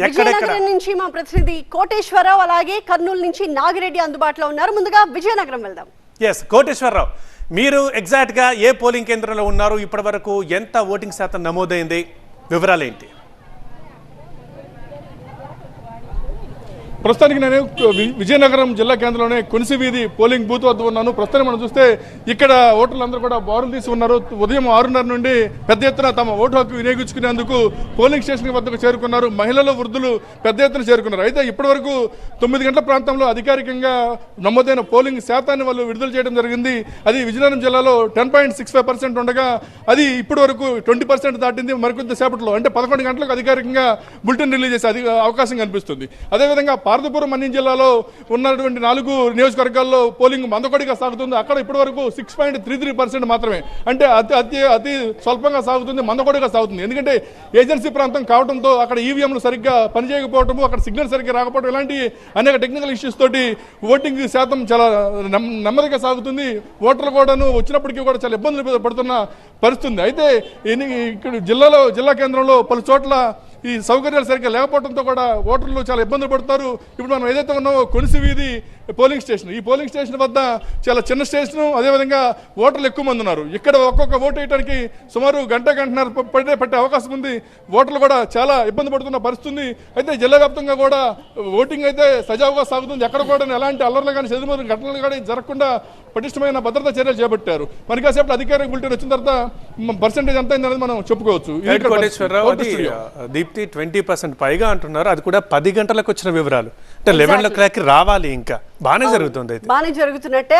విజయనగరం నుంచి మా ప్రతినిధి కోటేశ్వరరావు అలాగే కర్నూలు నుంచి నాగిరెడ్డి అందుబాటులో ఉన్నారు. ముందుగా విజయనగరం వెళ్దాం. కోటేశ్వరరావు, మీరు ఎగ్జాక్ట్ గా ఏ పోలింగ్ కేంద్రంలో ఉన్నారు? ఇప్పటి వరకు ఎంత ఓటింగ్ శాతం నమోదైంది? వివరాలు ఏంటి? ప్రస్తుతానికి నేను విజయనగరం జిల్లా కేంద్రంలోనే కొనిసి వీధి పోలింగ్ బూత్ వద్ద ఉన్నాను. ప్రస్తుతానికి మనం చూస్తే ఇక్కడ ఓటర్లందరూ కూడా బారులు తీసి ఉన్నారు. ఉదయం 6:30 నుండి పెద్ద ఎత్తున తమ ఓటు హక్కు వినియోగించుకునేందుకు పోలింగ్ స్టేషన్ వద్దకు చేరుకున్నారు. మహిళలు, వృద్ధులు పెద్ద ఎత్తున చేరుకున్నారు. అయితే ఇప్పటి వరకు 9 గంటల ప్రాంతంలో అధికారికంగా నమోదైన పోలింగ్ శాతాన్ని వాళ్ళు విడుదల చేయడం జరిగింది. అది విజయనగరం జిల్లాలో 10.65% ఉండగా అది ఇప్పటి వరకు 20% దాటింది. మరికొద్ది సేపట్లో అంటే 11 గంటలకు అధికారికంగా బులెటిన్ రిలీజ్ చేసే అవకాశం కనిపిస్తుంది. అదేవిధంగా పార్వతీపురం మన్యం జిల్లాలో ఉన్నటువంటి 4 నియోజకవర్గాల్లో పోలింగ్ మందకొడిగా సాగుతుంది. అక్కడ ఇప్పటి వరకు 6.33% మాత్రమే, అంటే అతి స్వల్పంగా సాగుతుంది, మందకొడిగా సాగుతుంది. ఎందుకంటే ఏజెన్సీ ప్రాంతం కావడంతో అక్కడ ఈవీఎంలు సరిగ్గా పనిచేయకపోవడము, అక్కడ సిగ్నల్ సరిగ్గా రాకపోవడం, ఇలాంటి అనేక టెక్నికల్ ఇష్యూస్ తోటి ఓటింగ్ శాతం చాలా నెమ్మదిగా సాగుతుంది. ఓటర్లు కూడాను వచ్చినప్పటికీ కూడా చాలా ఇబ్బందులు పడుతున్న పరిస్థితుంది. అయితే ఇక్కడ జిల్లా కేంద్రంలో పలు చోట్ల ఈ సౌకర్యాలు సరిగ్గా లేకపోవడంతో కూడా ఓటర్లు చాలా ఇబ్బందులు పడతారు. ఇప్పుడు మనం ఏదైతే ఉన్నామో కొనిసి వీధి పోలింగ్ స్టేషన్, ఈ పోలింగ్ స్టేషన్ వద్ద చాలా చిన్న స్టేషను, అదేవిధంగా ఓటర్లు ఎక్కువ మంది ఉన్నారు. ఇక్కడ ఒక్కొక్క ఓటు వేయడానికి సుమారు గంటన్నర పట్టే అవకాశం ఉంది. ఓటర్లు కూడా చాలా ఇబ్బంది పడుతున్న పరిస్థితుంది. అయితే జిల్లా వ్యాప్తంగా కూడా ఓటింగ్ అయితే సజావుగా సాగుతుంది. ఎక్కడ కూడా ఎలాంటి అల్లర్లు కానీ చెదురు ఘటనలు కానీ జరగకుండా పటిష్టమైన భద్రతా చర్యలు చేపట్టారు. మరి కాసేపు అధికారిక బులెటిన్ వచ్చిన తర్వాత పర్సెంటేజ్ ఎంత అయిందనేది మనం చెప్పుకోవచ్చు. దీప్తి 20% పైగా అంటున్నారు. అది కూడా 10 గంటలకు వచ్చిన వివరాలు. అంటే 11 o'clock రావాలి. ఇంకా బాగానే జరుగుతుంది. బాగానే జరుగుతున్నట్టే.